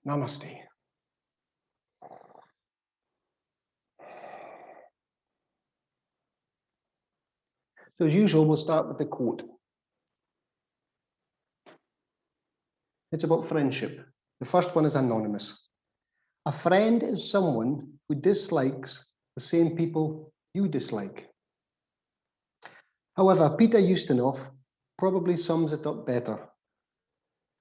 Namaste. So as usual, we'll start with the quote. It's about friendship. The first one is anonymous. A friend is someone who dislikes the same people you dislike. However, Peter Ustinov probably sums it up better.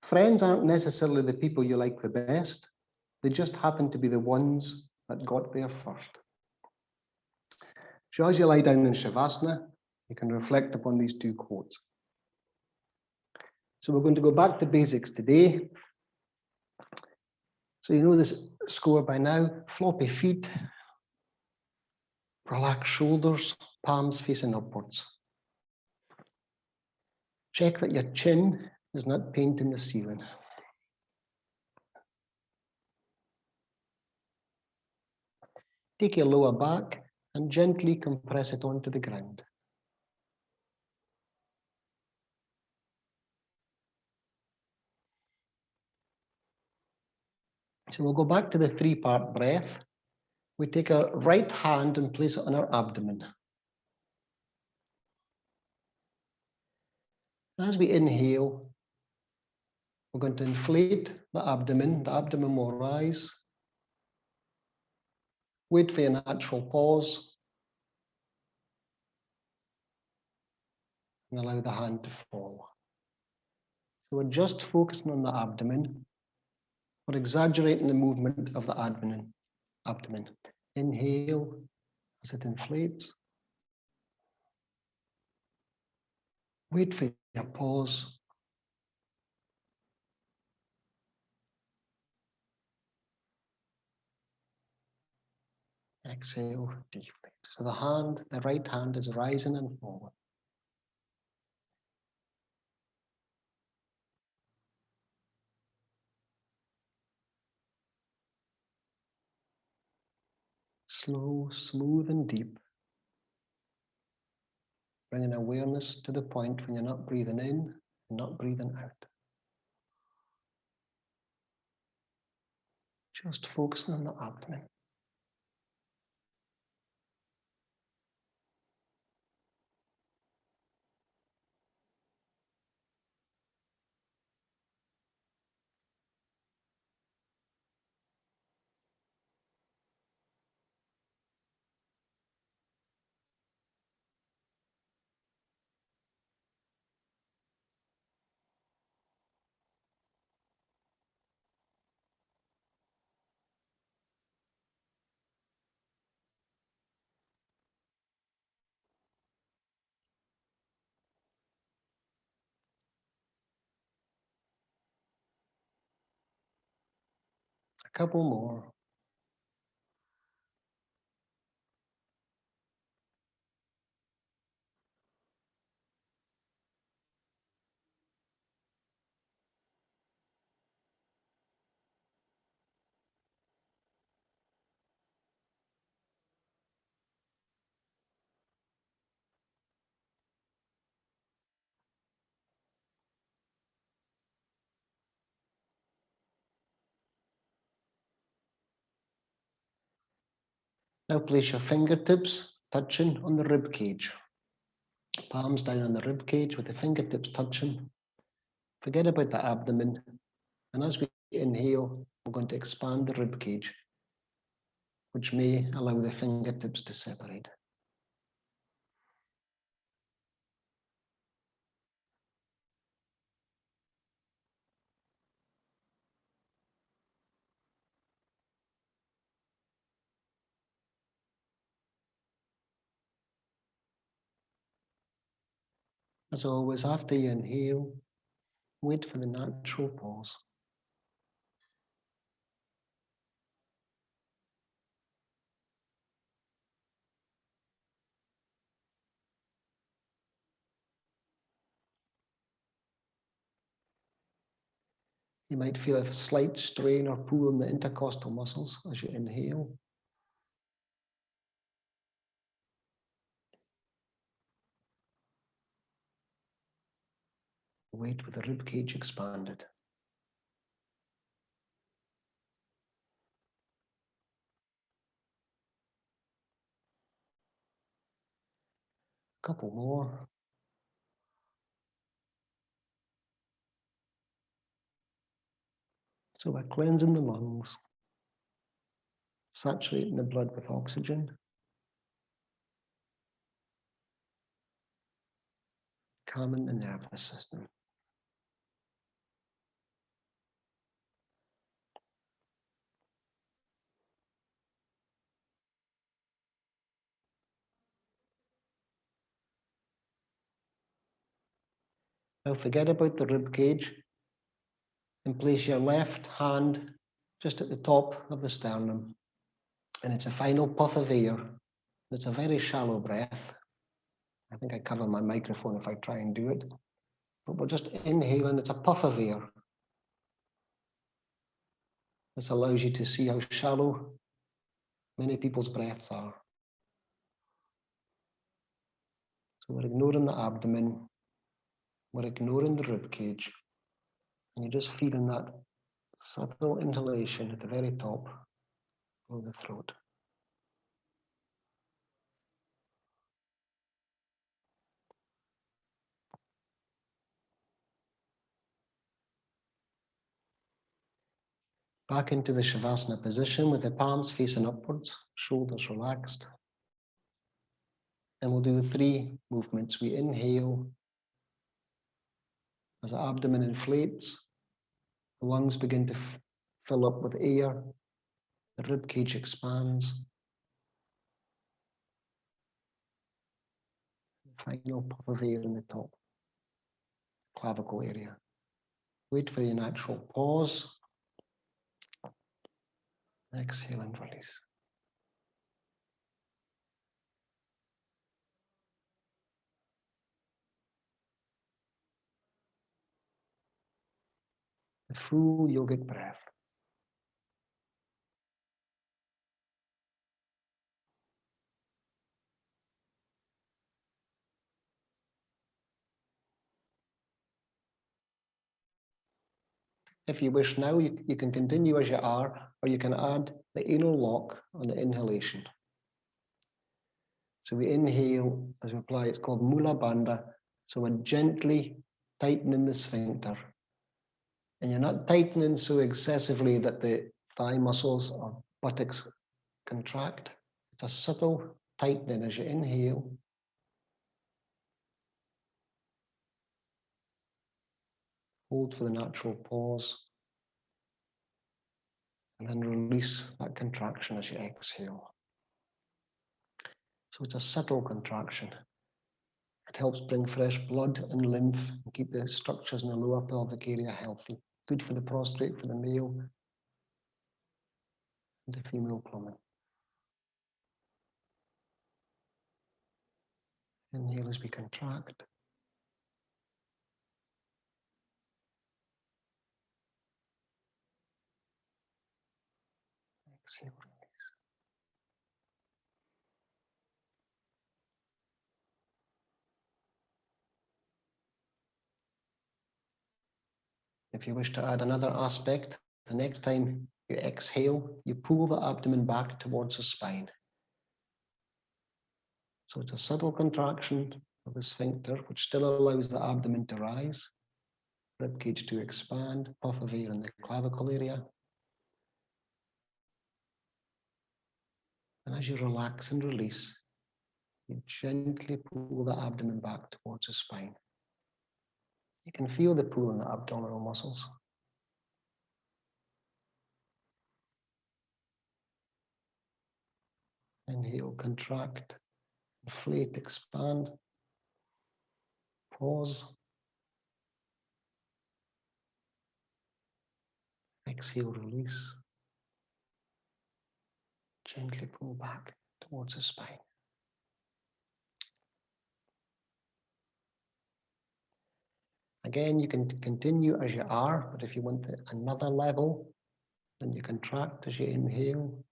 Friends aren't necessarily the people you like the best. They just happen to be the ones that got there first. So as you lie down in Shavasana, you can reflect upon these two quotes. So we're going to go back to basics today. So you know this score by now, floppy feet, relaxed shoulders, palms facing upwards. Check that your chin is not painting the ceiling. Take your lower back and gently compress it onto the ground. So we'll go back to the three-part breath. We take our right hand and place it on our abdomen. As we inhale, we're going to inflate the abdomen. The abdomen will rise. Wait for your natural pause. And allow the hand to fall. So we're just focusing on the abdomen. We're exaggerating the movement of the abdomen. Inhale as it inflates. Wait for your pause. Exhale deeply. So the right hand is rising and forward. Slow, smooth and deep. Bringing awareness to the point when you're not breathing in and not breathing out. Just focusing on the abdomen. A couple more. Now place your fingertips touching on the rib cage. Palms down on the rib cage with the fingertips touching. Forget about the abdomen. And as we inhale, we're going to expand the rib cage, which may allow the fingertips to separate. As always, after you inhale, wait for the natural pause. You might feel a slight strain or pull in the intercostal muscles as you inhale. Wait with the rib cage expanded. Couple more. So we're cleansing the lungs, saturating the blood with oxygen, calming the nervous system. Now forget about the rib cage and place your left hand just at the top of the sternum. And it's a final puff of air. It's a very shallow breath. I think I cover my microphone if I try and do it. But we're just inhaling, it's a puff of air. This allows you to see how shallow many people's breaths are. So we're ignoring the abdomen, we're ignoring the rib cage, and you're just feeling that subtle inhalation at the very top of the throat. Back into the Shavasana position with the palms facing upwards, shoulders relaxed. And we'll do 3 movements. We inhale as the abdomen inflates, the lungs begin to fill up with air, the rib cage expands. Final puff of air in the top, clavicle area. Wait for your natural pause. Exhale and release. The full yogic breath. If you wish now, you can continue as you are, or you can add the anal lock on the inhalation. So we inhale as we apply, it's called Mulabanda. So we're gently tightening the sphincter. And you're not tightening so excessively that the thigh muscles or buttocks contract. It's a subtle tightening as you inhale. Hold for the natural pause. And then release that contraction as you exhale. So it's a subtle contraction. It helps bring fresh blood and lymph and keep the structures in the lower pelvic area healthy. Good for the prostate, for the male and the female plumbing. Inhale as we contract. Exhale. If you wish to add another aspect, the next time you exhale, you pull the abdomen back towards the spine. So it's a subtle contraction of the sphincter, which still allows the abdomen to rise, ribcage to expand, puff of air in the clavicle area. And as you relax and release, you gently pull the abdomen back towards the spine. You can feel the pull in the abdominal muscles. Inhale, contract, inflate, expand, pause. Exhale, release. Gently pull back towards the spine. Again, you can continue as you are, but if you want another level, then you contract as you inhale.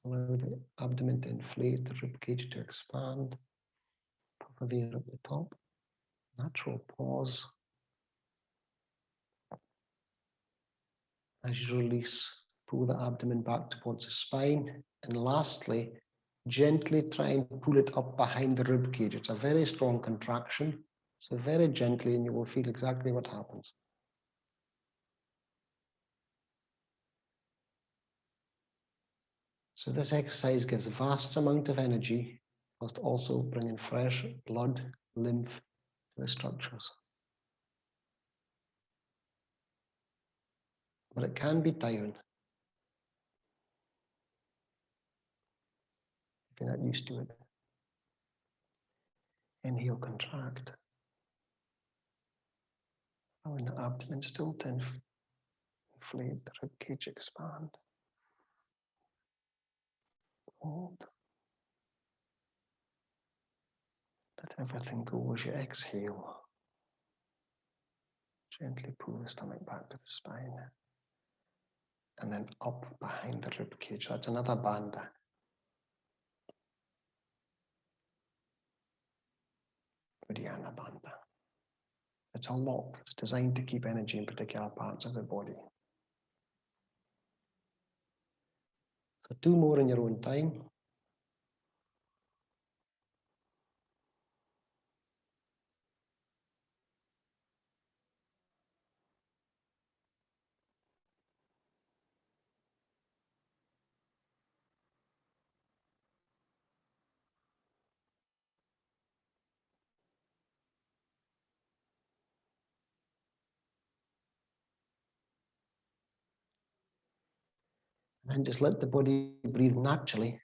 Allow the abdomen to inflate, the ribcage to expand. Puff of air at the top. Natural pause. As you release, pull the abdomen back towards the spine. And lastly, Gently try and pull it up behind the rib cage. It's a very strong contraction. So very gently, and you will feel exactly what happens. So this exercise gives a vast amount of energy, whilst also bringing fresh blood, lymph to the structures. But it can be tiring if you're not used to it. Inhale, contract. Allowing the abdomen still to inflate, the rib cage expand. Hold. Let everything go as you exhale. Gently pull the stomach back to the spine. And then up behind the rib cage. That's another bandha. Uddiyana bandha. It's a lock. It's designed to keep energy in particular parts of the body. So 2 more in your own time. And just let the body breathe naturally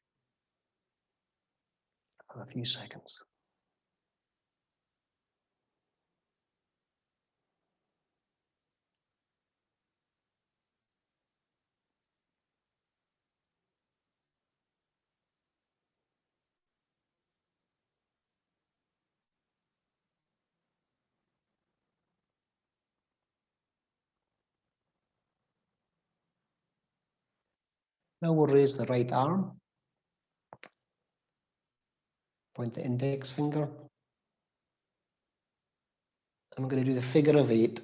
for a few seconds. Now we'll raise the right arm. Point the index finger. I'm going to do the figure of 8.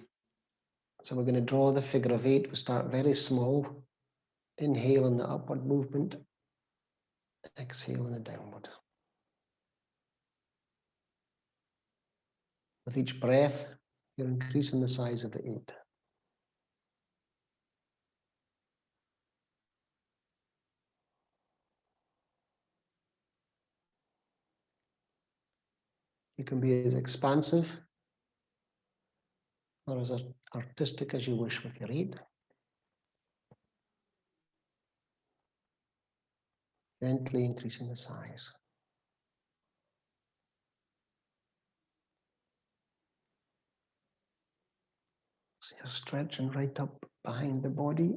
So we're going to draw the figure of 8. We start very small. Inhale in the upward movement. Exhale in the downward. With each breath, you're increasing the size of the 8. You can be as expansive or as artistic as you wish with your 8. Gently increasing the size. So you're stretching right up behind the body,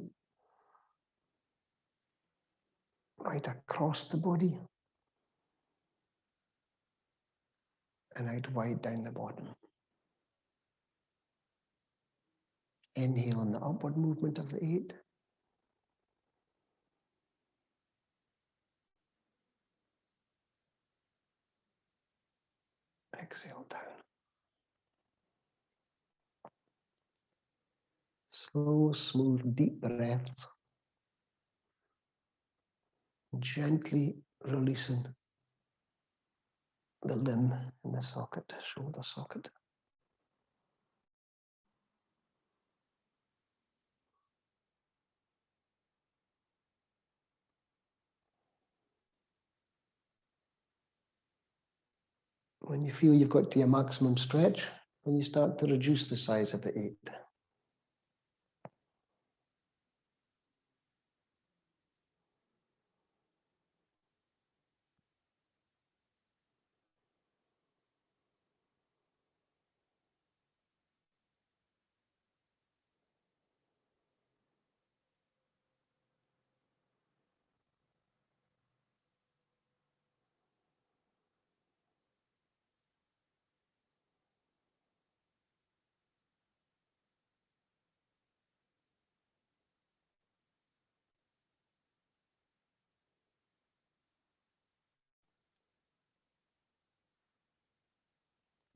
right across the body, and out wide down the bottom. Inhale in the upward movement of the 8. Exhale down. Slow, smooth, deep breaths. Gently releasing the limb in the socket, shoulder socket. When you feel you've got to your maximum stretch, then you start to reduce the size of the 8.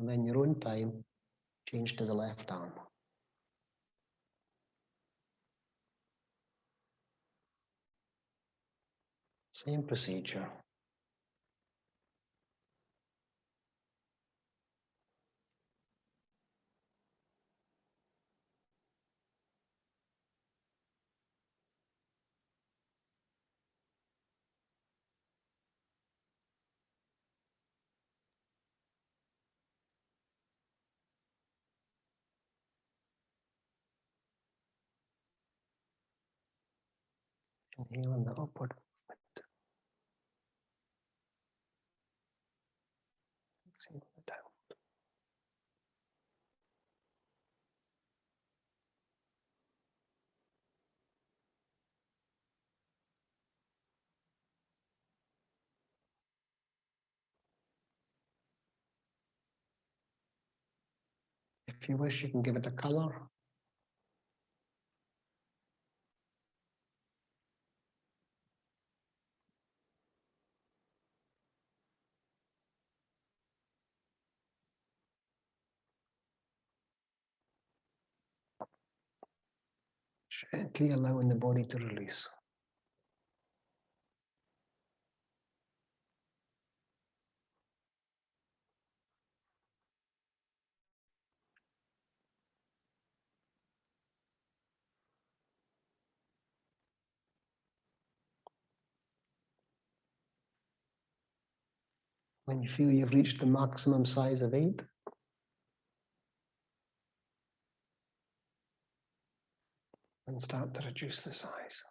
And then your own time, change to the left arm. Same procedure. Inhale in the upward movement. Exhale in the down. If you wish, you can give it a color. Gently allowing the body to release. When you feel you've reached the maximum size of 8, and start to reduce the size.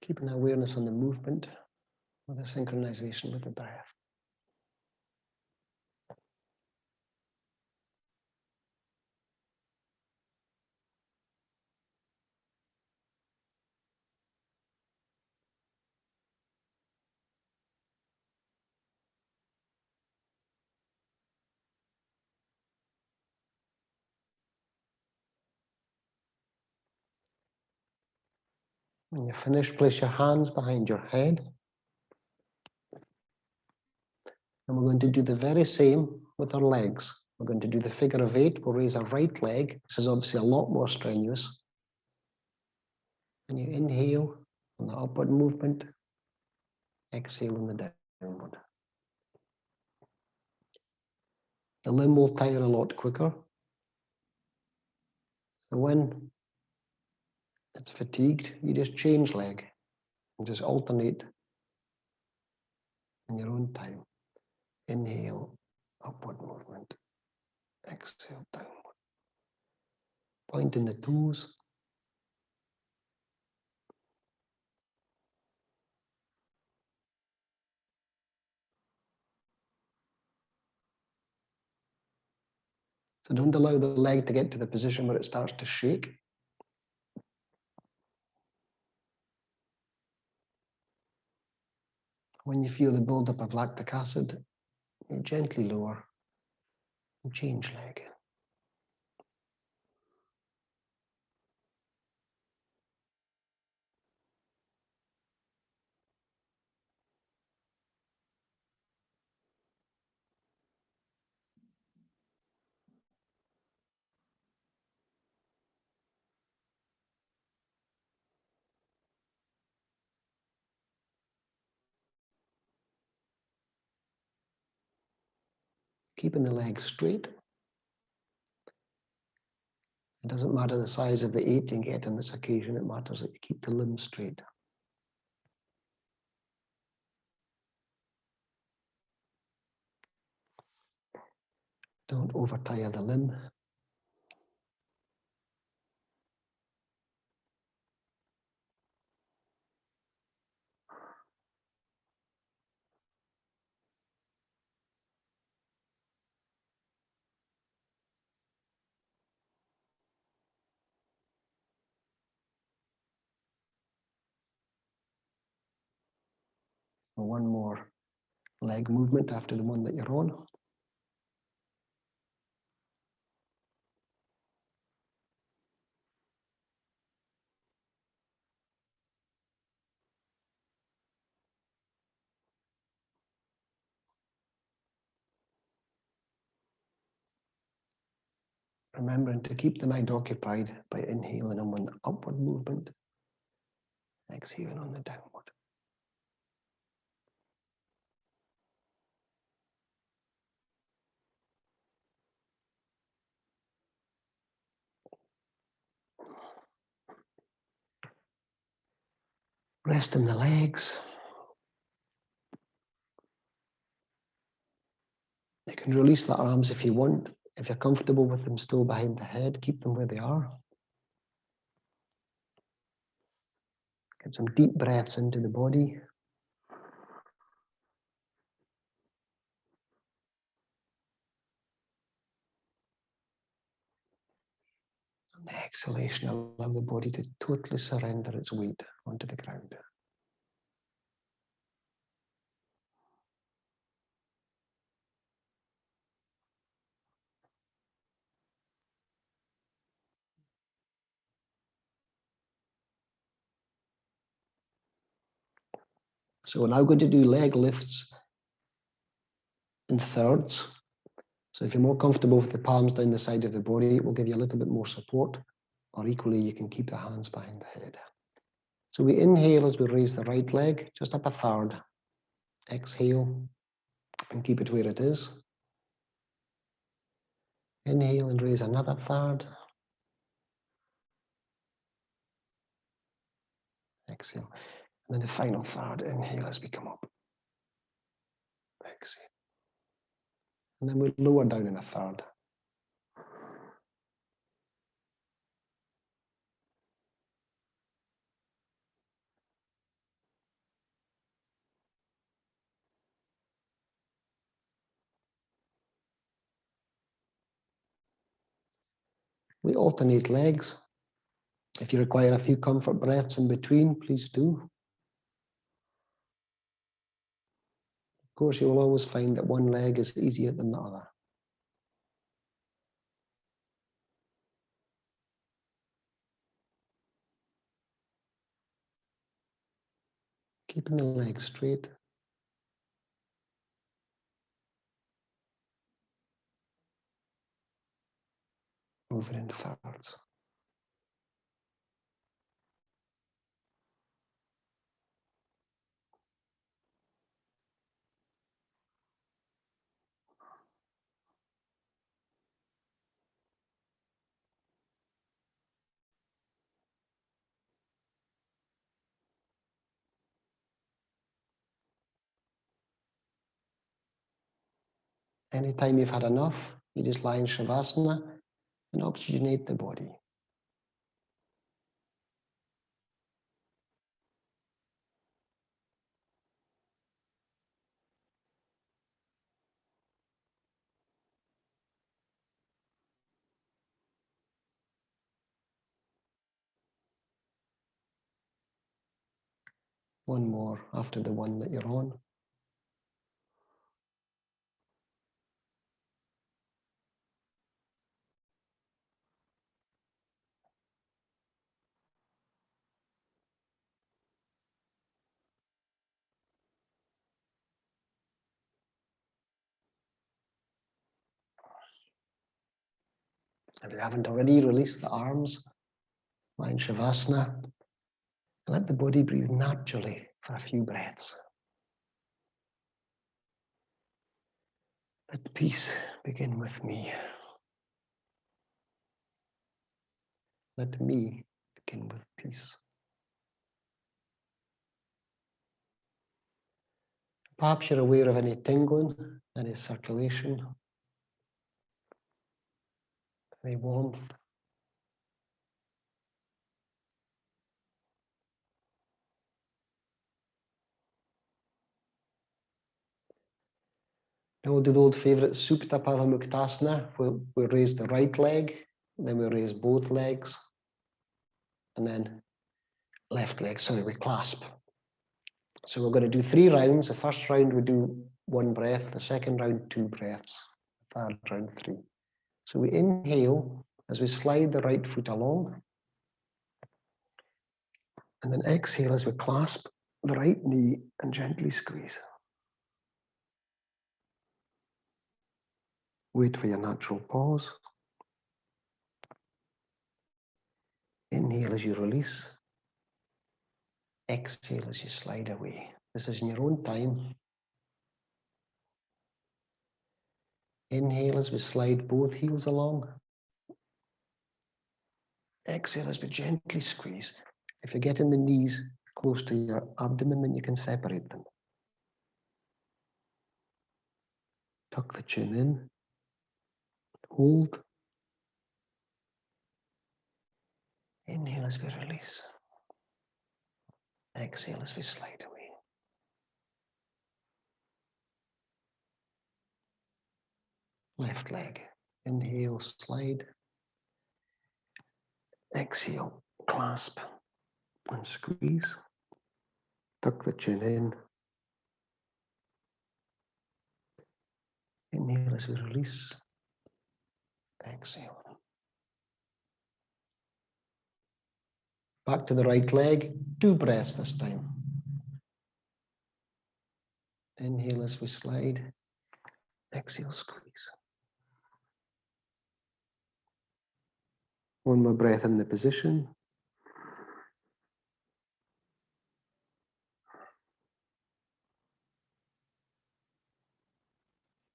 Keeping awareness on the movement with a synchronization with the breath. When you're finished, place your hands behind your head. And we're going to do the very same with our legs. We're going to do the figure of 8. We'll raise our right leg. This is obviously a lot more strenuous. And you inhale on the upward movement, exhale on the downward. The limb will tire a lot quicker. So when it's fatigued, you just change leg and just alternate in your own time. Inhale, upward movement. Exhale, downward. Point in the toes. So don't allow the leg to get to the position where it starts to shake. When you feel the buildup of lactic acid, you gently lower and change leg. Keeping the leg straight. It doesn't matter the size of the 8 you get on this occasion, it matters that you keep the limb straight. Don't overtire the limb. One more leg movement after the one that you're on. Remembering to keep the mind occupied by inhaling on one upward movement Exhaling on the downward. Rest in the legs. You can release the arms if you want. If you're comfortable with them still behind the head, keep them where they are. Get some deep breaths into the body. On the exhalation, allow the body to totally surrender its weight onto the ground. So we're now going to do leg lifts in thirds. So if you're more comfortable with the palms down the side of the body, it will give you a little bit more support, or equally you can keep the hands behind the head. So we inhale as we raise the right leg, just up a third. Exhale and keep it where it is. Inhale and raise another third. Exhale. And then the final third, inhale as we come up. Exhale. And then we lower down in a third. We alternate legs. If you require a few comfort breaths in between, please do. Of course, you will always find that one leg is easier than the other. Keeping the legs straight. Moving in thirds. Anytime you've had enough, you just lie in Shavasana and oxygenate the body. One more after the one that you're on. If you haven't already, release the arms, lie in Shavasana, and let the body breathe naturally for a few breaths. Let peace begin with me. Let me begin with peace. Perhaps you're aware of any tingling, any circulation, any warmth. Now we'll do the old favourite Supta Pavamuktasana, where we raise the right leg, then we raise both legs, and then left leg, sorry, we clasp. So we're going to do 3 rounds. The first round we do 1 breath, the second round 2 breaths, the third round 3. So we inhale as we slide the right foot along, and then exhale as we clasp the right knee and gently squeeze. Wait for your natural pause. Inhale as you release. Exhale as you slide away. This is in your own time. Inhale as we slide both heels along. Exhale as we gently squeeze. If you're getting the knees close to your abdomen, then you can separate them. Tuck the chin in. Hold. Inhale as we release. Exhale as we slide away. Left leg. Inhale, slide. Exhale, clasp and squeeze. Tuck the chin in. Inhale as we release. Exhale. Back to the right leg. 2 breaths this time. Inhale as we slide. Exhale, squeeze. 1 more breath in the position.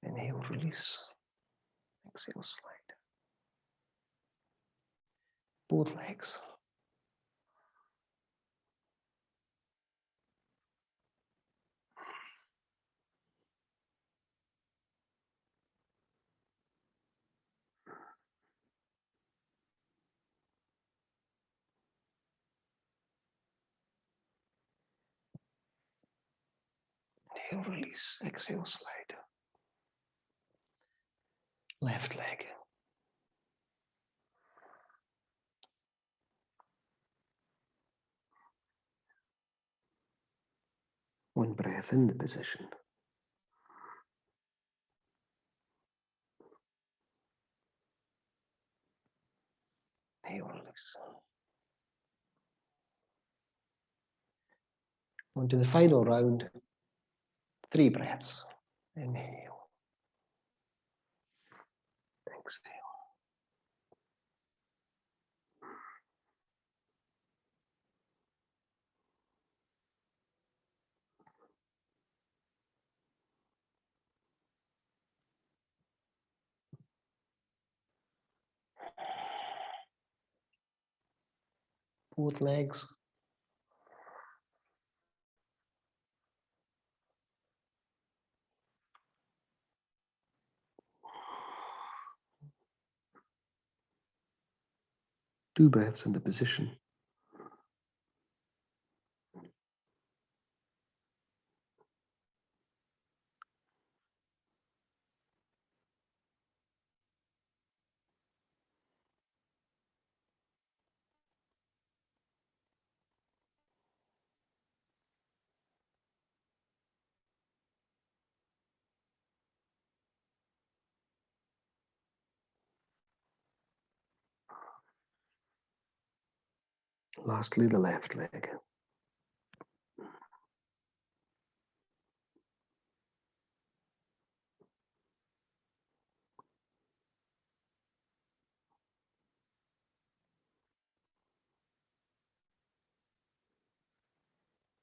Inhale, release. Exhale, slide. Both legs. Inhale, release. Exhale, slide. Left leg. One breath in the position. Inhale, release. On to the final round. 3 breaths. Inhale. Exhale. Both legs. Two breaths in the position. Lastly, the left leg.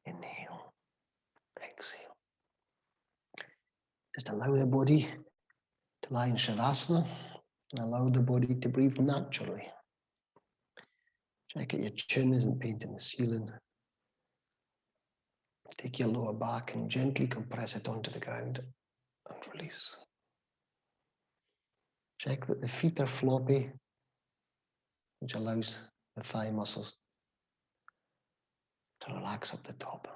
Inhale, exhale. Just allow the body to lie in Shavasana and allow the body to breathe naturally. Check that your chin isn't painting the ceiling. Take your lower back and gently compress it onto the ground and release. Check that the feet are floppy, which allows the thigh muscles to relax up the top.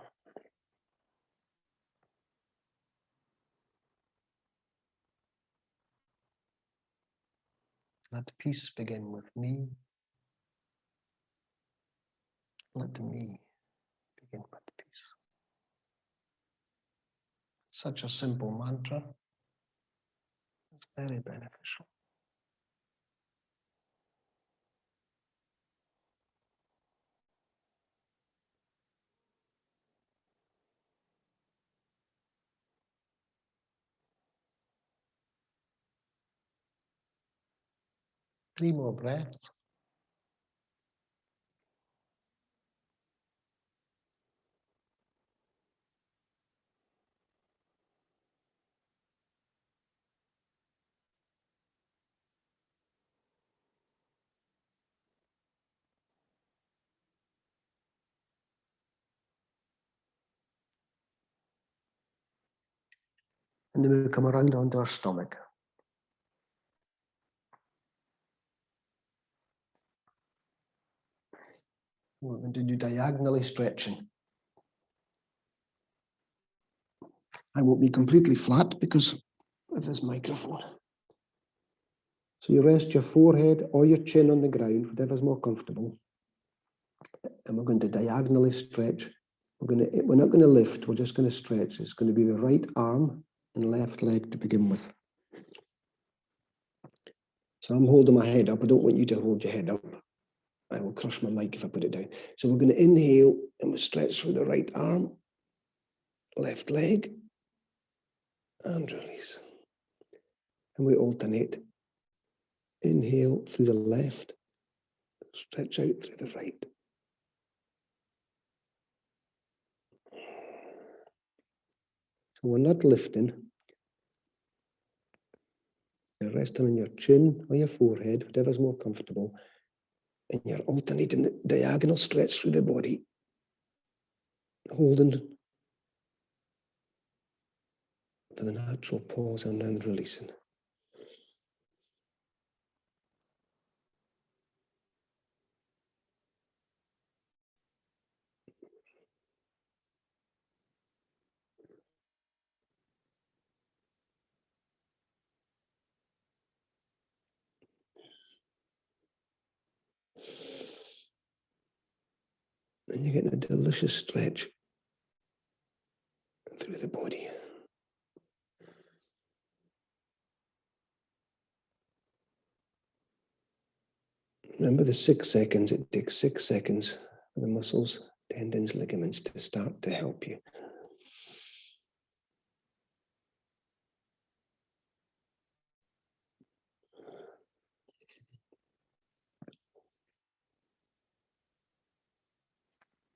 Let the peace begin with me. Let the me begin with peace. Such a simple mantra. It's very beneficial. Three more breaths. And then we come around onto our stomach. We're going to do diagonally stretching. I won't be completely flat because of this microphone. So you rest your forehead or your chin on the ground, whatever's more comfortable. And we're going to diagonally stretch. We're not going to lift, we're just going to stretch. It's going to be the right arm and left leg to begin with. So I'm holding my head up. I don't want you to hold your head up. I will crush my mic if I put it down. So we're going to inhale and we stretch through the right arm, left leg, and release. And we alternate. Inhale through the left, stretch out through the right. So we're not lifting. You're resting on your chin or your forehead, whatever's more comfortable. And you're alternating the diagonal stretch through the body, holding for the natural pause and then releasing. And you're getting a delicious stretch through the body. Remember the 6 seconds. It takes 6 seconds for the muscles, tendons, ligaments to start to help you.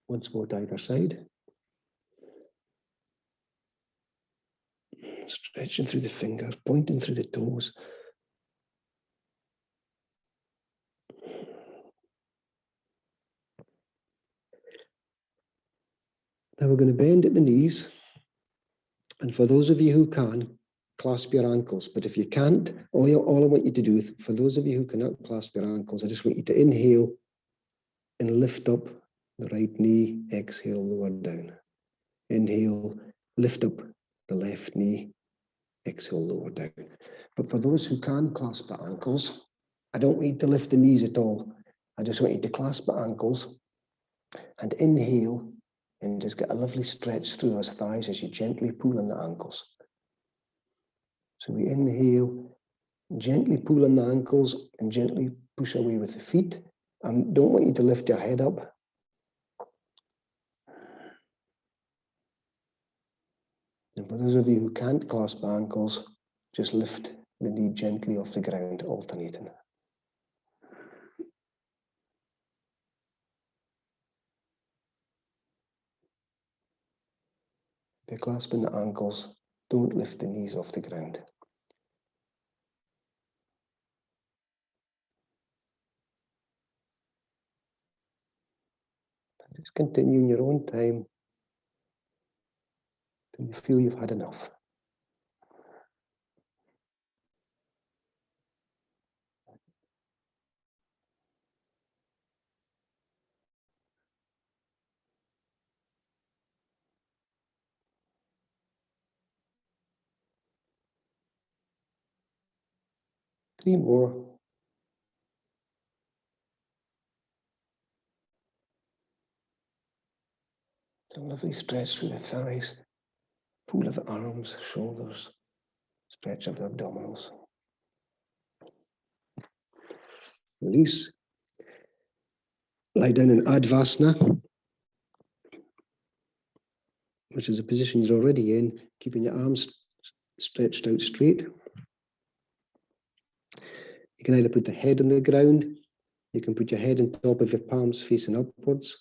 Once more to either side. Stretching through the fingers, pointing through the toes. Now we're going to bend at the knees. And for those of you who can, clasp your ankles. But if you can't, all I want you to do, for those of you who cannot clasp your ankles, I just want you to inhale and lift up the right knee, exhale, lower down. Inhale, lift up the left knee, exhale, lower down. But for those who can clasp the ankles, I don't want you to lift the knees at all. I just want you to clasp the ankles and inhale and just get a lovely stretch through those thighs as you gently pull on the ankles. So we inhale, gently pull on the ankles and gently push away with the feet. And don't want you to lift your head up. And for those of you who can't clasp the ankles, just lift the knee gently off the ground, alternating. If you're clasping the ankles, don't lift the knees off the ground. Just continue in your own time till you feel you've had enough. Three more. It's a lovely stretch through the thighs, pull of the arms, shoulders, stretch of the abdominals. Release. Lie down in Advasana, which is a position you're already in, keeping your arms stretched out straight. You can either put the head on the ground, you can put your head on top of your palms facing upwards,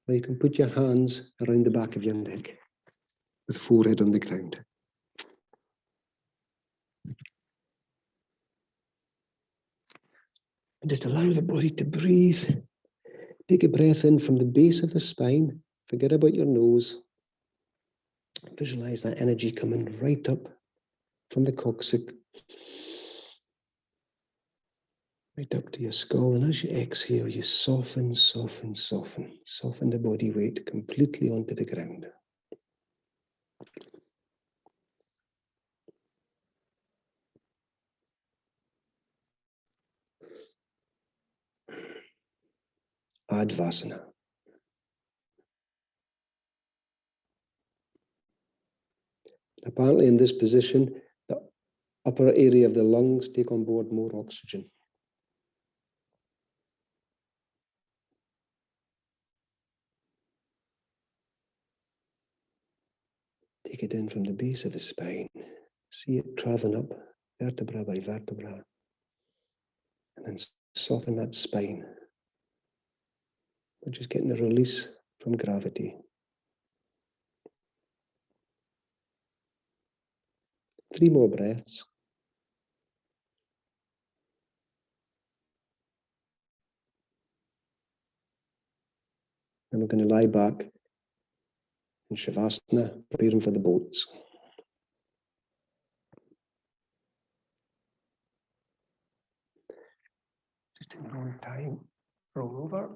or you can put your hands around the back of your neck with forehead on the ground. And just allow the body to breathe. Take a breath in from the base of the spine. Forget about your nose. Visualize that energy coming right up from the coccyx right up to your skull. And as you exhale, you soften, soften, soften. Soften the body weight completely onto the ground. Advasana. Apparently in this position, the upper area of the lungs take on board more oxygen. Take it in from the base of the spine. See it traveling up vertebra by vertebra. And then soften that spine. We're just getting a release from gravity. 3 more breaths. And we're going to lie back in Shavasana, preparing for the boats. Just in your own time, roll over.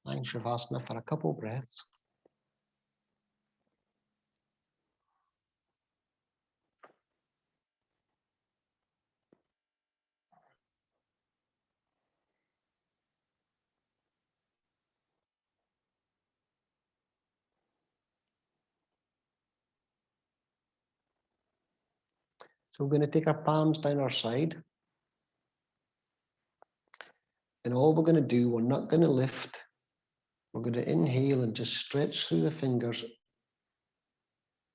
Lying Shavasana for a couple breaths. So we're going to take our palms down our side. And all we're going to do, we're not going to lift. We're going to inhale and just stretch through the fingers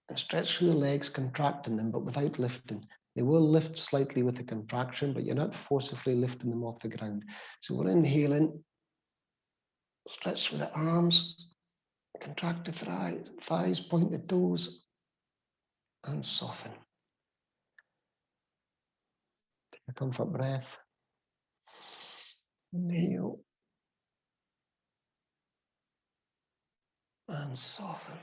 and stretch through the legs, contracting them, but without lifting. They will lift slightly with the contraction, but you're not forcibly lifting them off the ground. So we're inhaling, stretch through the arms, contract the thighs, point the toes, and soften. Take a comfort breath. Inhale. And soften.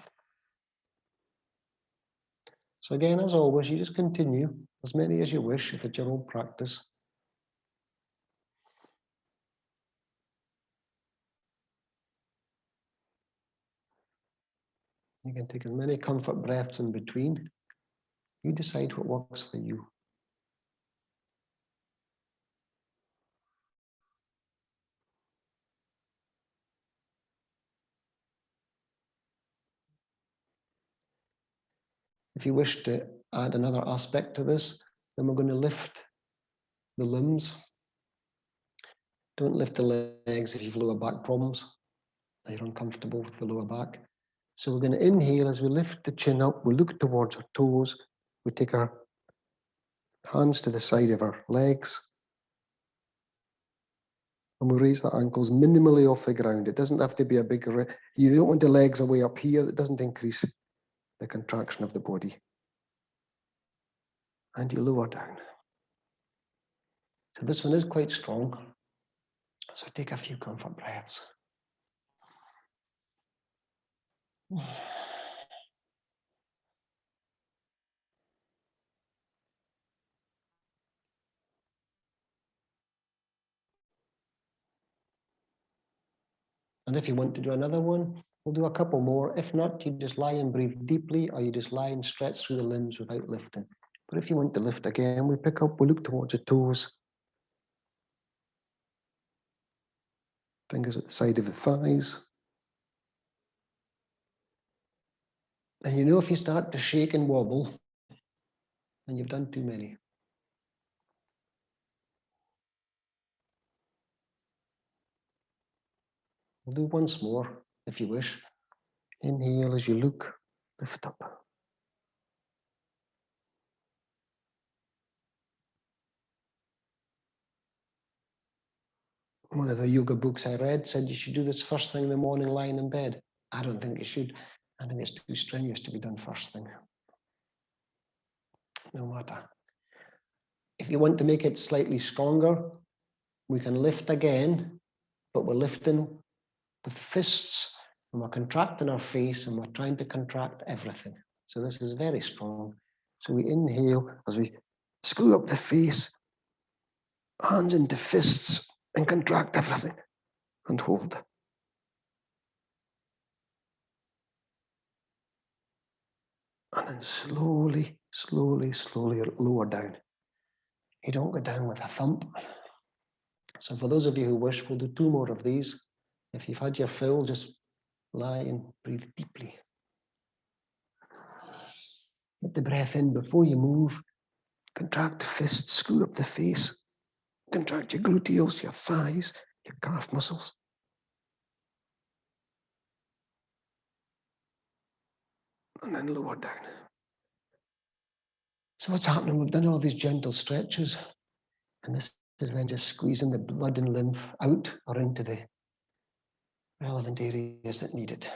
So again, as always, you just continue as many as you wish if it's your own practice. You can take as many comfort breaths in between. You decide what works for you. If you wish to add another aspect to this, then we're going to lift the limbs. Don't lift the legs if you've lower back problems, or you're uncomfortable with the lower back. So we're going to inhale as we lift the chin up. We look towards our toes. We take our hands to the side of our legs. And we raise the ankles minimally off the ground. It doesn't have to be a big, you don't want the legs away up here. It doesn't increase the contraction of the body. And you lower down. So this one is quite strong. So take a few comfort breaths. And if you want to do another one, we'll do a couple more. If not, you just lie and breathe deeply, or you just lie and stretch through the limbs without lifting. But if you want to lift again, we pick up, we look towards the toes. Fingers at the side of the thighs. And you know if you start to shake and wobble, then you've done too many. We'll do once more, if you wish. Inhale as you look, lift up. One of the yoga books I read said you should do this first thing in the morning lying in bed. I don't think you should. I think it's too strenuous to be done first thing. no matter. If you want to make it slightly stronger, we can lift again, but we're lifting with fists and we're contracting our face and we're trying to contract everything. So this is very strong. So we inhale as we screw up the face, hands into fists and contract everything and hold. And then slowly, slowly, slowly lower down. You don't go down with a thump. So for those of you who wish, we'll do 2 more of these. If you've had your fill, just lie and breathe deeply. Get the breath in before you move. Contract the fists, screw up the face. Contract your gluteals, your thighs, your calf muscles. And then lower down. So what's happening? We've done all these gentle stretches. And this is then just squeezing the blood and lymph out or into the relevant areas that need it.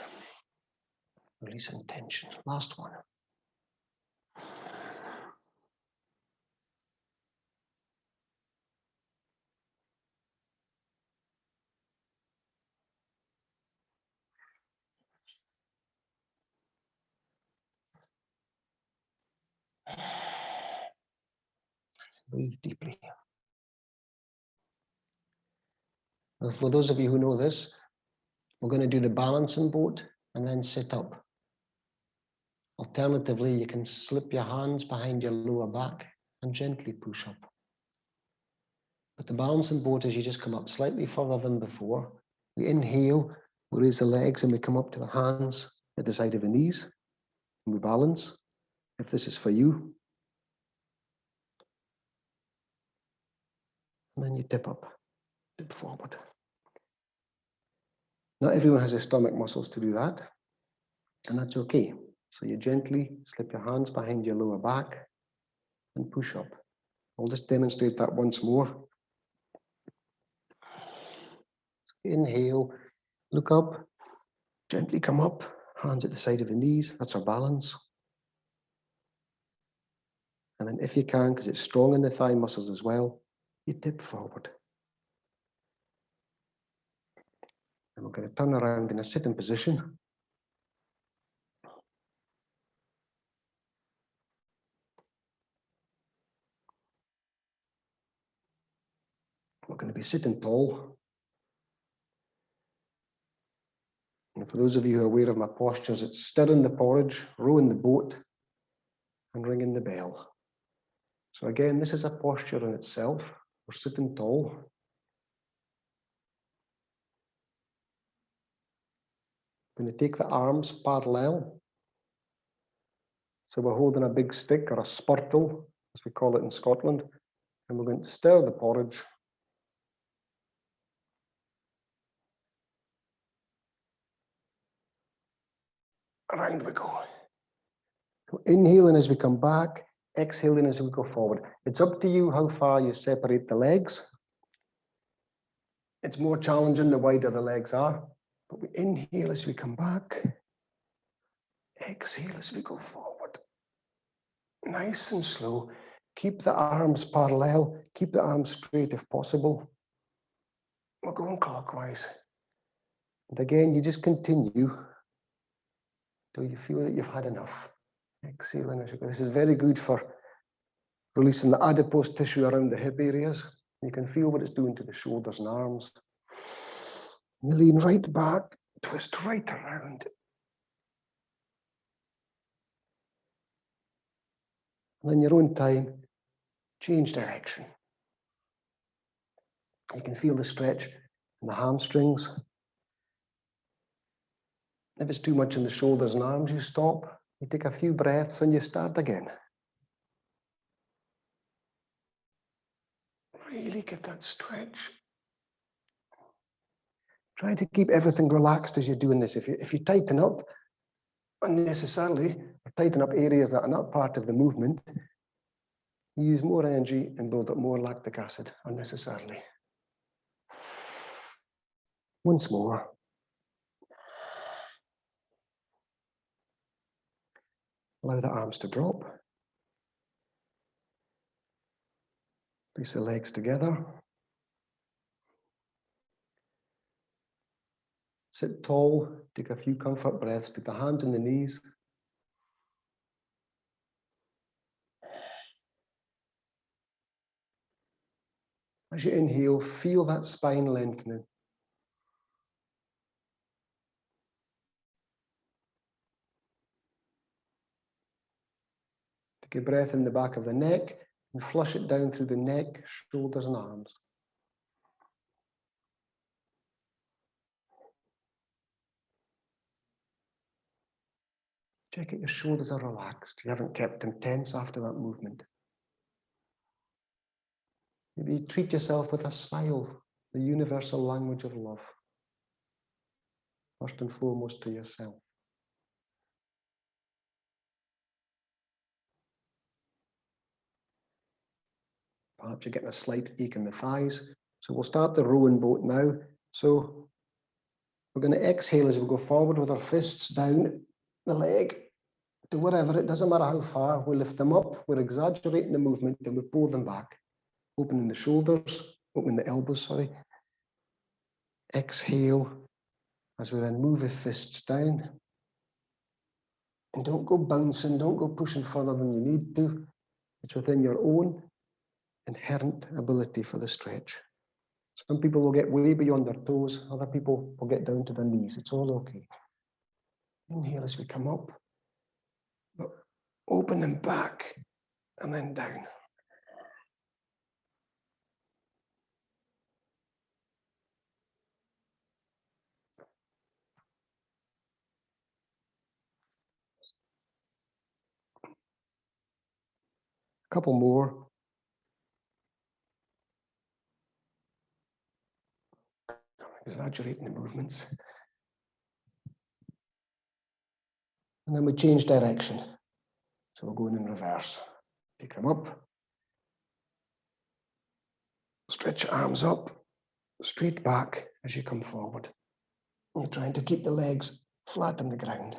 Releasing tension. Last one. Breathe deeply. Well, for those of you who know this, we're going to do the balancing boat and then sit up. Alternatively, you can slip your hands behind your lower back and gently push up. But the balancing boat is you just come up slightly further than before. We inhale, we raise the legs and we come up to the hands at the side of the knees. And we balance, if this is for you. And then you tip up, tip forward. Not everyone has the stomach muscles to do that, and that's okay. So you gently slip your hands behind your lower back and push up. I'll just demonstrate that once more. So inhale, look up, gently come up, hands at the side of the knees, that's our balance. And then if you can, because it's strong in the thigh muscles as well, you tip forward. And we're going to turn around in a sitting position. We're going to be sitting tall. And for those of you who are aware of my postures, it's stirring the porridge, rowing the boat, and ringing the bell. So again, this is a posture in itself. We're sitting tall. We're going to take the arms parallel. So we're holding a big stick or a spurtle, as we call it in Scotland, and we're going to stir the porridge. Around we go. So inhaling as we come back, exhaling as we go forward. It's up to you how far you separate the legs. It's more challenging the wider the legs are, but we inhale as we come back, exhale as we go forward. Nice and slow. Keep the arms parallel, keep the arms straight if possible. We're going clockwise. And again, you just continue till you feel that you've had enough. Exhaling as you go. This is very good for releasing the adipose tissue around the hip areas. You can feel what it's doing to the shoulders and arms. You lean right back, twist right around. And in your own time, change direction. You can feel the stretch in the hamstrings. If it's too much in the shoulders and arms, you stop. You take a few breaths and you start again. Really get that stretch. Try to keep everything relaxed as you're doing this. If you tighten up unnecessarily, or tighten up areas that are not part of the movement, you use more energy and build up more lactic acid unnecessarily. Once more. Allow the arms to drop. Place the legs together. Sit tall, take a few comfort breaths, put the hands on the knees. As you inhale, feel that spine lengthening. Take a breath in the back of the neck and flush it down through the neck, shoulders and arms. Check that your shoulders are relaxed. You haven't kept them tense after that movement. Maybe treat yourself with a smile, the universal language of love. First and foremost to yourself. Perhaps you're getting a slight ache in the thighs. So we'll start the rowing boat now. So we're going to exhale as we go forward with our fists down the leg to wherever. It doesn't matter how far. We lift them up. We're exaggerating the movement and we pull them back. Opening the shoulders, opening the elbows, sorry. Exhale as we then move the fists down. And don't go bouncing, don't go pushing further than you need to. It's within your own inherent ability for the stretch. Some people will get way beyond their toes, other people will get down to their knees. It's all okay. Inhale as we come up, but open them back and then down. A couple more. Exaggerating the movements. And then we change direction. So we're going in reverse. Pick them up. Stretch your arms up, straight back as you come forward. You're trying to keep the legs flat on the ground.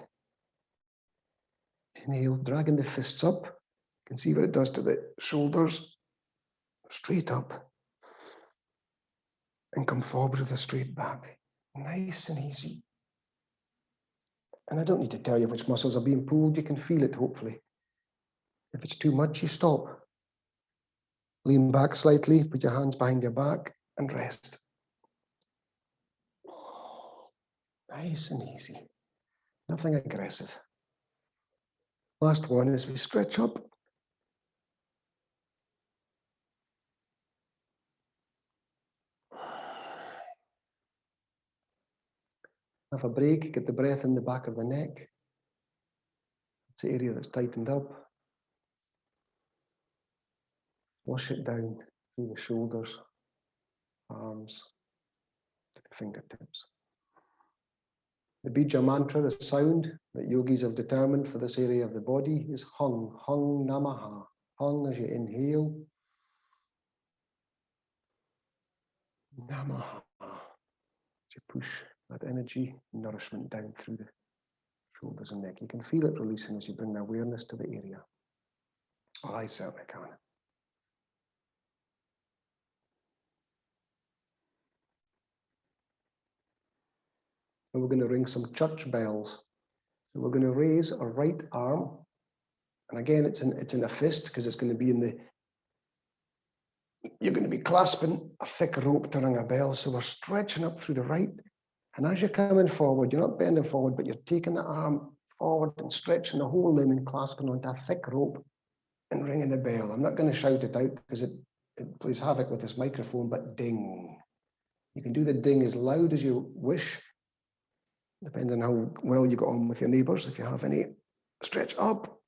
Inhale, dragging the fists up. You can see what it does to the shoulders. Straight up. And come forward with a straight back. Nice and easy. And I don't need to tell you which muscles are being pulled. You can feel it, hopefully. If it's too much, you stop. Lean back slightly, put your hands behind your back and rest. Nice and easy. Nothing aggressive. Last one is we stretch up. Have a break, get the breath in the back of the neck. It's the area that's tightened up. Wash it down through the shoulders, arms, to the fingertips. The bija mantra, the sound that yogis have determined for this area of the body is hung, hung namaha. Hung as you inhale. Namaha. As you push that energy, nourishment down through the shoulders and neck. You can feel it releasing as you bring the awareness to the area. Or I certainly can. And we're going to ring some church bells. So we're going to raise our right arm. And again, it's in a fist because it's going to be in the, you're going to be clasping a thick rope to ring a bell. So we're stretching up through the right. And as you're coming forward, you're not bending forward, but you're taking the arm forward and stretching the whole limb and clasping onto a thick rope and ringing the bell. I'm not going to shout it out because it plays havoc with this microphone, but ding. You can do the ding as loud as you wish, depending on how well you got on with your neighbours, if you have any. Stretch up,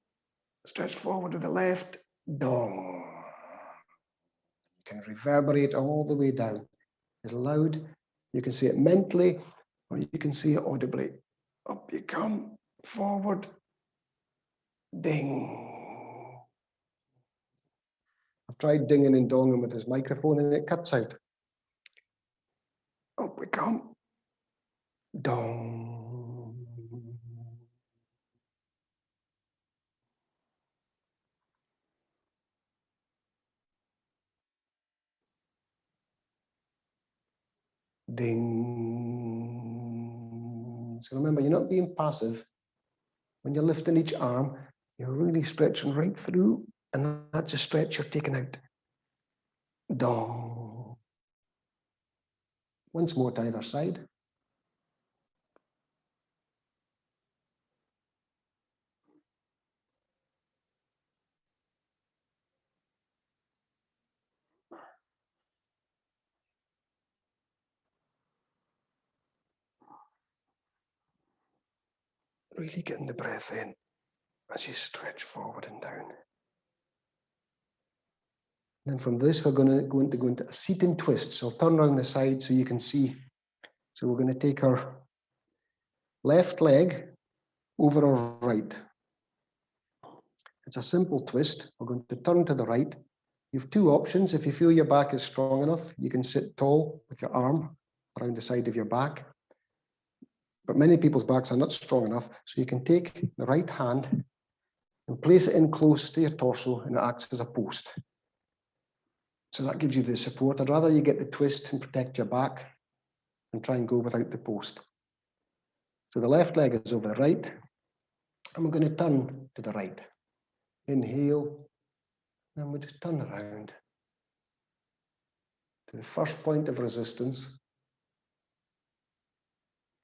stretch forward to the left, dong. You can reverberate all the way down. As loud, you can say it mentally, or you can say it audibly. Up you come, forward, ding. I've tried dinging and donging with this microphone and it cuts out. Up we come, dong. Ding. So remember, you're not being passive. When you're lifting each arm, you're really stretching right through, and that's a stretch you're taking out. Dong. Once more to either side. Really getting the breath in as you stretch forward and down. Then from this, we're going to go into a seating twist. So I'll turn around the side so you can see. So we're going to take our left leg over our right. It's a simple twist. We're going to turn to the right. You have two options. If you feel your back is strong enough, you can sit tall with your arm around the side of your back. But many people's backs are not strong enough. So you can take the right hand and place it in close to your torso, and it acts as a post. So that gives you the support. I'd rather you get the twist and protect your back and try and go without the post. So the left leg is over the right, and we're going to turn to the right. Inhale, and we just turn around to the first point of resistance.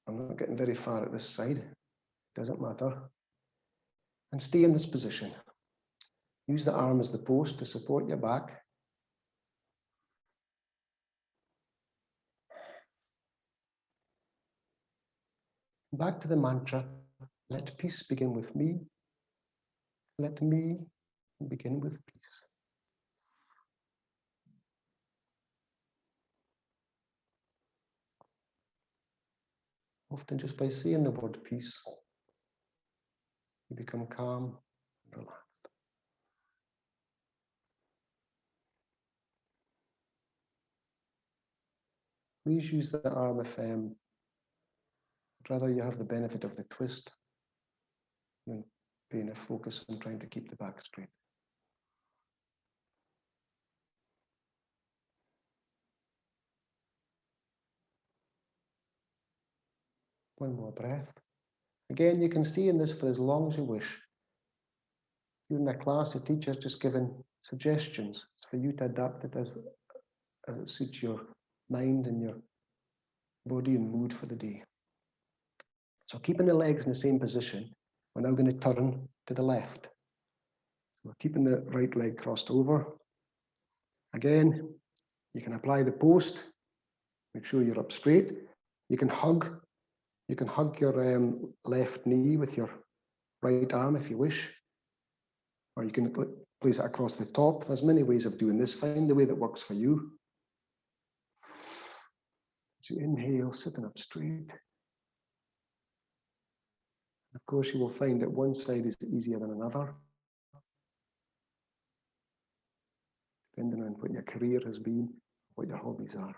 I'm not getting very far at this side, doesn't matter. And stay in this position. Use the arm as the post to support your back. Back to the mantra, let peace begin with me. Let me begin with peace. Often just by saying the word peace, you become calm and relaxed. Please use the arm if I'd rather you have the benefit of the twist than being a focus on trying to keep the back straight. One more breath. Again, you can stay in this for as long as you wish. During the class, the teacher's just given suggestions for you to adapt it as it suits your mind and your body and mood for the day. So keeping the legs in the same position, we're now going to turn to the left. We're keeping the right leg crossed over. Again, you can apply the post. Make sure you're up straight. You can hug your left knee with your right arm if you wish, or you can place it across the top. There's many ways of doing this. Find the way that works for you. So inhale, sitting up straight. Of course, you will find that one side is easier than another, depending on what your career has been, what your hobbies are.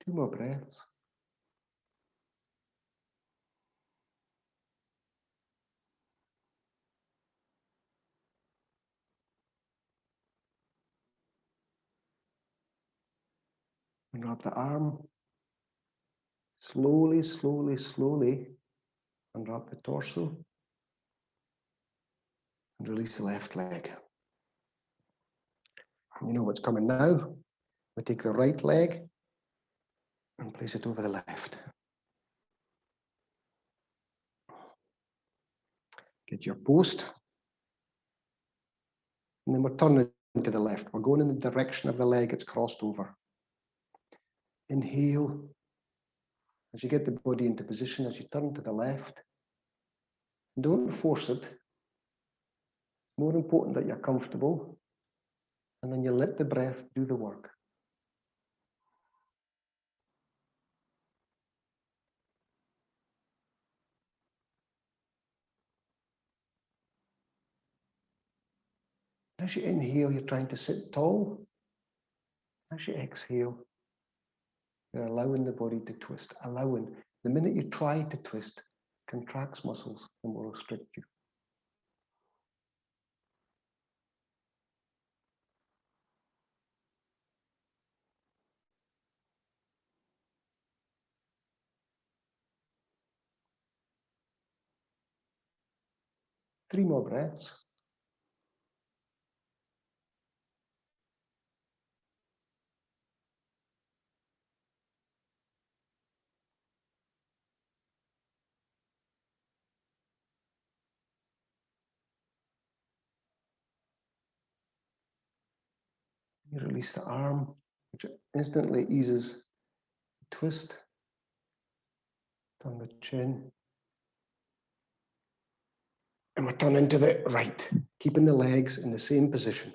Two more breaths. Unwrap the arm. Slowly, slowly, slowly unwrap the torso. And release the left leg. You know what's coming now. We take the right leg and place it over the left. Get your post. And then we're turning to the left. We're going in the direction of the leg it's crossed over. Inhale. As you get the body into position, as you turn to the left, don't force it. It's more important that you're comfortable. And then you let the breath do the work. As you inhale, you're trying to sit tall. As you exhale, you're allowing the body to twist, allowing. The minute you try to twist, contracts muscles and will restrict you. Three more breaths. You release the arm, which instantly eases the twist on the chin. And we're turning to the right, keeping the legs in the same position.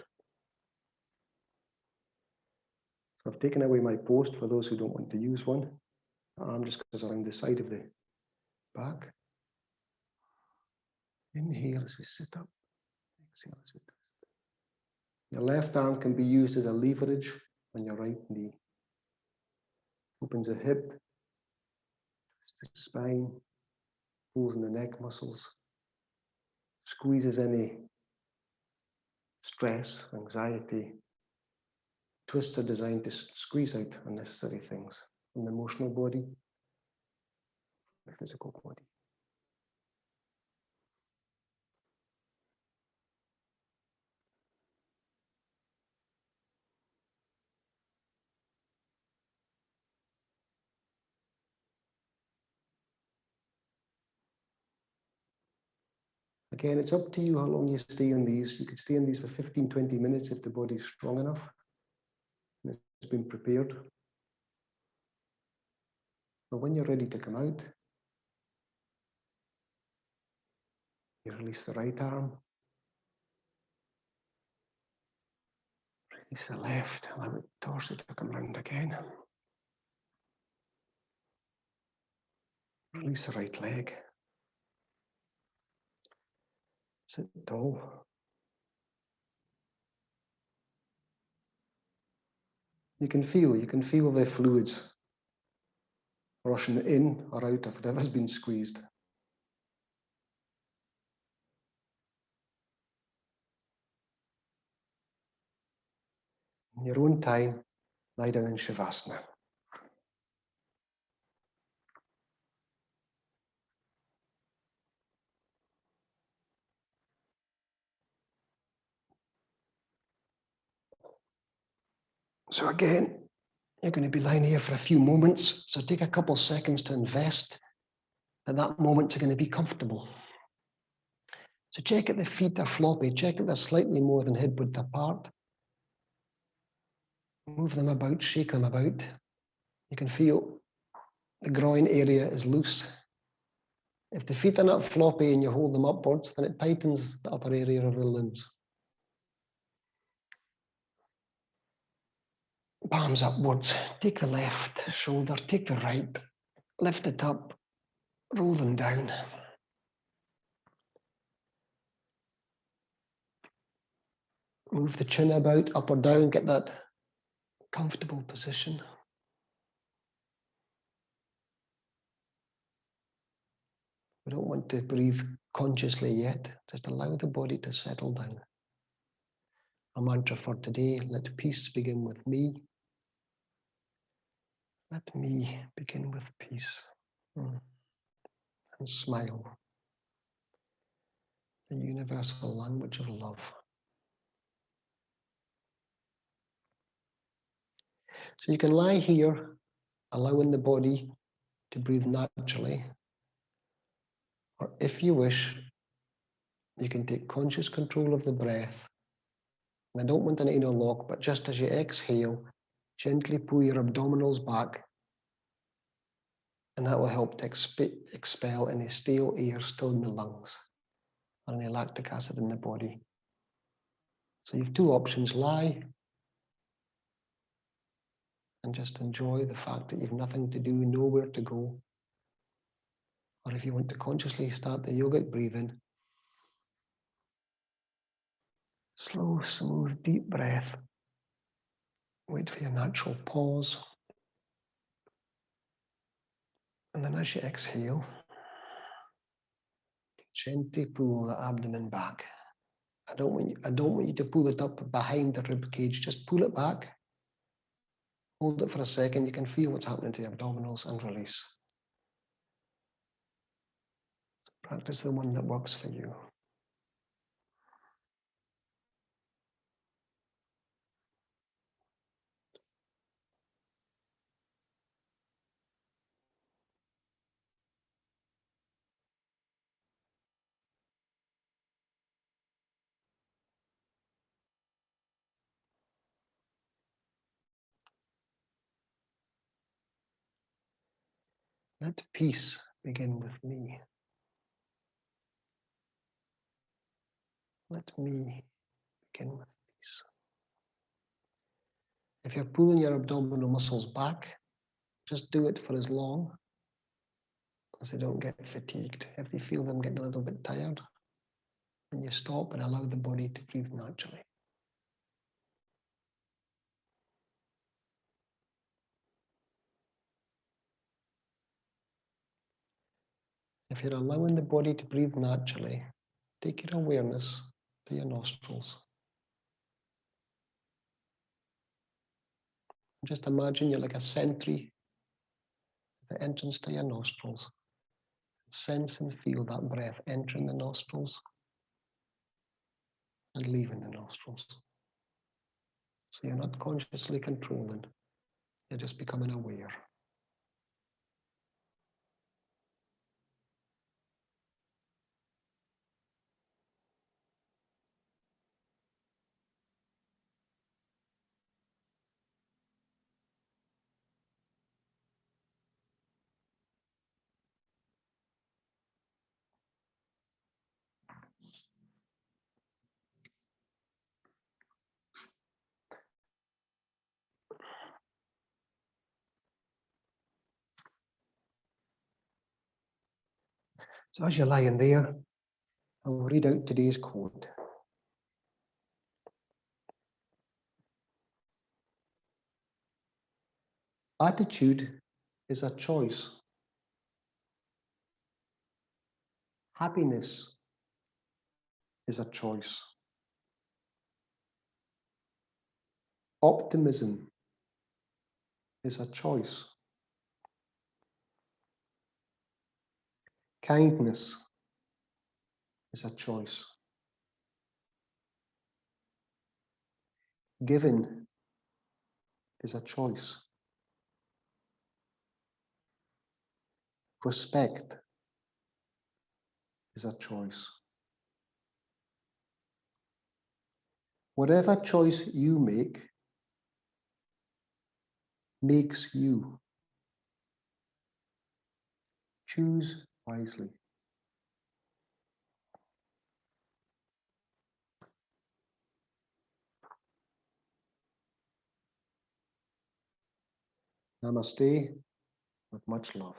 So I've taken away my post for those who don't want to use one. The arm just goes around the side of the back. Inhale as we sit up. Exhale as we twist. Your left arm can be used as a leverage on your right knee. Opens the hip, twists the spine, pulls in the neck muscles, squeezes any stress, anxiety. Twists are designed to squeeze out unnecessary things from the emotional body, the physical body. Again, it's up to you how long you stay on these. You could stay on these for 15, 20 minutes if the body's strong enough and it's been prepared. But when you're ready to come out, you release the right arm, release the left, allow the torso to come round again. Release the right leg. Sit tall. You can feel the fluids rushing in or out of whatever's been squeezed. In your own time, lie down in Shavasana. So again, you're going to be lying here for a few moments. So take a couple seconds to invest that moment's going to be comfortable. So check that the feet are floppy. Check that they're slightly more than hip width apart. Move them about, shake them about. You can feel the groin area is loose. If the feet are not floppy and you hold them upwards, then it tightens the upper area of the limbs. Palms upwards. Take the left shoulder, take the right. Lift it up, roll them down. Move the chin about, up or down, get that comfortable position. We don't want to breathe consciously yet. Just allow the body to settle down. Our mantra for today, let peace begin with me. Let me begin with peace. And smile. The universal language of love. So you can lie here, allowing the body to breathe naturally. Or if you wish, you can take conscious control of the breath. And I don't want an inner lock, but just as you exhale, gently pull your abdominals back. And that will help to expel any stale air still in the lungs or any lactic acid in the body. So you have two options: lie and just enjoy the fact that you've nothing to do, nowhere to go. Or if you want to consciously start the yogic breathing, Slow, smooth, deep breath. Wait for your natural pause. And then as you exhale, gently pull the abdomen back. I don't want you to pull it up behind the rib cage. Just pull it back. Hold it for a second. You can feel what's happening to the abdominals and release. Practice the one that works for you. Let peace begin with me. Let me begin with peace. If you're pulling your abdominal muscles back, just do it for as long as they don't get fatigued. If you feel them getting a little bit tired, then you stop and allow the body to breathe naturally. If you're allowing the body to breathe naturally, take your awareness to your nostrils. Just imagine you're like a sentry at the entrance to your nostrils. Sense and feel that breath entering the nostrils and leaving the nostrils. So you're not consciously controlling, you're just becoming aware. So as you're lying there, I'll read out today's quote. Attitude is a choice. Happiness is a choice. Optimism is a choice. Kindness is a choice. Giving is a choice. Respect is a choice. Whatever choice you make makes you. Choose wisely. Namaste with much love.